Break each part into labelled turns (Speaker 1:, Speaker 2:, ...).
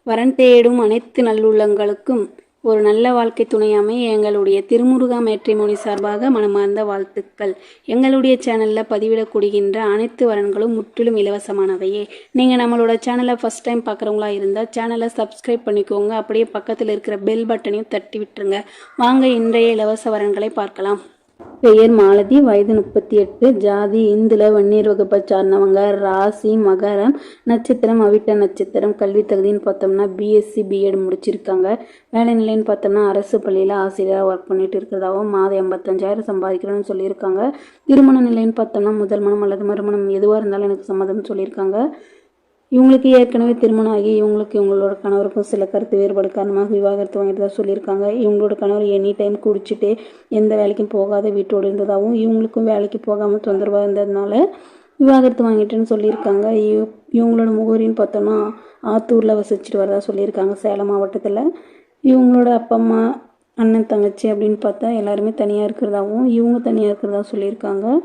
Speaker 1: வரன் தேடும் அனைத்து நல்லுள்ளங்களுக்கும் ஒரு நல்ல வாழ்க்கை துணையாமை எங்களுடைய திருமுருகா மேட்ரிமோனி சார்பாக மனமார்ந்த வாழ்த்துக்கள். எங்களுடைய சேனலில் பதிவிடக்கூடிகின்ற அனைத்து வரன்களும் முற்றிலும் இலவசமானவையே. நீங்கள் நம்மளோட சேனலை ஃபஸ்ட் டைம் பார்க்குறவங்களா இருந்தால் சேனலை சப்ஸ்கிரைப் பண்ணிக்கோங்க. அப்படியே பக்கத்தில் இருக்கிற பெல் பட்டனையும் தட்டி விட்டுருங்க. வாங்க இன்றைய இலவச வரன்களை பார்க்கலாம். பெயர் மாலதி, வயது 38, ஜாதி இந்துல, வன்னியர் வகுப்பை சார்ந்தவங்க, ராசி மகரம், நட்சத்திரம் அவிட்ட நட்சத்திரம். கல்வி தகுதின்னு பார்த்தோம்னா பிஎஸ்சி பிஎட் முடிச்சிருக்காங்க. வேலை நிலைன்னு பார்த்தோம்னா அரசு பள்ளியில் ஆசிரியராக ஒர்க் பண்ணிட்டு இருக்கிறதாகவும் மாதம் 85,000 சம்பாதிக்கிறோன்னு சொல்லியிருக்காங்க. திருமண நிலைன்னு பார்த்தோம்னா முதல் மனம் அல்லது மறுமணம் எதுவாக இருந்தாலும் எனக்கு சம்மதம்னு சொல்லியிருக்காங்க. இவங்களுக்கு ஏற்கனவே திருமணம் ஆகி இவங்களோட கணவருக்கும் சில கருத்து வேறுபாடு காரணமாக விவாகரத்து வாங்கிட்டு சொல்லியிருக்காங்க. இவங்களோட கணவர் எனி டைம் குடிச்சிட்டு எந்த வேலைக்கும் போகாத வீட்டோடு இருந்ததாகவும் இவங்களுக்கும் வேலைக்கு போகாமல் தொந்தரவாக இருந்ததுனால விவாகரத்து வாங்கிட்டேன்னு சொல்லியிருக்காங்க. இவங்களோட முகவரின்னு பார்த்தோம்னா ஆத்தூரில் வசிச்சுட்டு வரதா சொல்லியிருக்காங்க, சேலம் மாவட்டத்தில். இவங்களோட அப்பா அம்மா அண்ணன் தங்கச்சி அப்படின்னு பார்த்தா எல்லாருமே தனியாக இருக்கிறதாகவும் இவங்க தனியாக இருக்கிறதா சொல்லியிருக்காங்க.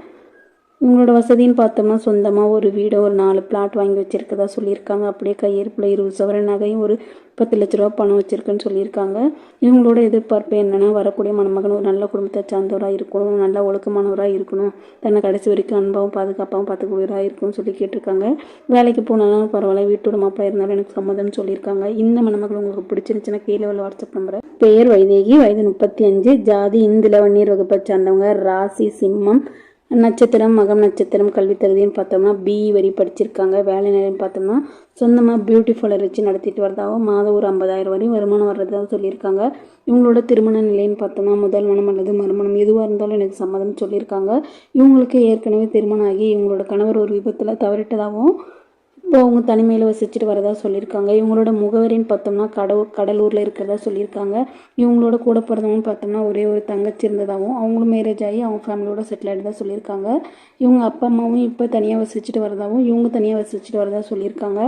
Speaker 1: இவங்களோட வசதின்னு பார்த்தோம்னா சொந்தமாக ஒரு வீடை ஒரு 4 பிளாட் வாங்கி வச்சுருக்கதா சொல்லியிருக்காங்க. அப்படியே கையிருப்பில் 20 சவரன் நகையும் ஒரு 10 லட்ச ரூபா பணம் வச்சுருக்குன்னு சொல்லியிருக்காங்க. இவங்களோட எதிர்பார்ப்பு என்னென்னா வரக்கூடிய மணமகன் ஒரு நல்ல குடும்பத்தை சார்ந்தவராக இருக்கணும், நல்ல ஒழுக்கமானவராக இருக்கணும், தன்னை கடைசி வரைக்கும் அன்பாகவும் பாதுகாப்பாகவும் பார்த்துக்கூடியவராக இருக்கணும்னு சொல்லி கேட்டிருக்காங்க. வேலைக்கு போனாலும் பரவாயில்ல, வீட்டோட மாப்பிள்ளை இருந்தாலும் எனக்கு சம்மதம்னு சொல்லியிருக்காங்க. இந்த மணமகள் உங்களுக்கு பிடிச்சிருந்துச்சுன்னா கீழே உள்ள வாட்ஸ்அப் நம்பரை. பெயர் வைதேகி, வயது 35, ஜாதி இந்துல, வன்னியர் வகுப்பை சார்ந்தவங்க, ராசி சிம்மம், நட்சத்திரம் மகம் நட்சத்திரம். கல்வி தகுதின்னு பார்த்தோம்னா பிஇ வரி படிச்சிருக்காங்க. வேலை நிலைன்னு பார்த்தோம்னா சொந்தமாக பியூட்டி பார்லர் வச்சு நடத்திட்டு வரதாகவும் மாதம் ஒரு 50,000 வரையும் வருமானம் வர்றதாக சொல்லியிருக்காங்க. இவங்களோட திருமண நிலைன்னு பார்த்தோம்னா முதல் மனம் அல்லது மறுமணம் எதுவாக இருந்தாலும் எனக்கு சம்மதம் சொல்லியிருக்காங்க. இவங்களுக்கு ஏற்கனவே திருமணம் ஆகி இவங்களோட கணவர் ஒரு விபத்தில் தவறிட்டதாகவும் இப்போ அவங்க தனிமையில் வசிச்சுட்டு வரதா சொல்லியிருக்காங்க. இவங்களோட முகவரின்னு பார்த்தோம்னா கடலூரில் இருக்கிறதா சொல்லியிருக்காங்க. இவங்களோட கூட பிறந்தவங்கன்னு பார்த்தோம்னா ஒரே ஒரு தங்கச்சி இருந்ததாகவும் அவங்களும் மேரேஜ் ஆகி அவங்க ஃபேமிலியோட செட்டில் ஆகிட்டு தான் சொல்லியிருக்காங்க. இவங்க அப்பா அம்மாவும் இப்போ தனியாக வசிச்சுட்டு வரதாகவும் இவங்க தனியாக வசிச்சுட்டு வரதா சொல்லியிருக்காங்க.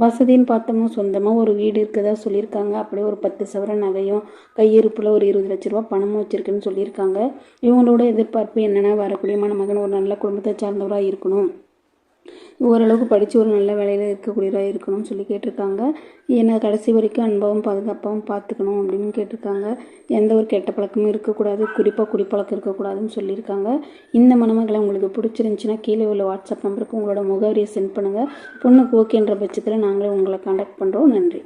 Speaker 1: வசதின்னு பார்த்தோம்னா சொந்தமாக ஒரு வீடு இருக்கிறதா சொல்லியிருக்காங்க. அப்படியே ஒரு 10 சவரன் நகையும் கையிருப்பில் ஒரு 20 லட்ச ரூபா பணமும் வச்சுருக்குன்னு சொல்லியிருக்காங்க. இவங்களோட எதிர்பார்ப்பு என்னென்னா வரக்கூடிய மணமகன் ஒரு நல்ல குடும்பத்தை சார்ந்தவராக இருக்கணும், ஓரளவுக்கு படித்து ஒரு நல்ல வேலையில் இருக்கக்கூடியதாக இருக்கணும்னு சொல்லி கேட்டிருக்காங்க. என்னை கடைசி வரைக்கும் அன்பாகவும் பாதுகாப்பாகவும் பார்த்துக்கணும் அப்படின்னு கேட்டிருக்காங்க. எந்த ஒரு கெட்ட பழக்கமும் இருக்கக்கூடாது, குறிப்பாக குடிப்பழக்கம் இருக்கக்கூடாதுன்னு சொல்லியிருக்காங்க. இந்த மணமகளை உங்களுக்கு பிடிச்சிருந்துச்சின்னா கீழே உள்ள வாட்ஸ்அப் நம்பருக்கு உங்களோட முகவரியை சென்ட் பண்ணுங்கள். பொண்ணுக்கு ஓகேன்ற பட்சத்தில் நாங்களே உங்களை கான்டாக்ட் பண்ணுறோம். நன்றி.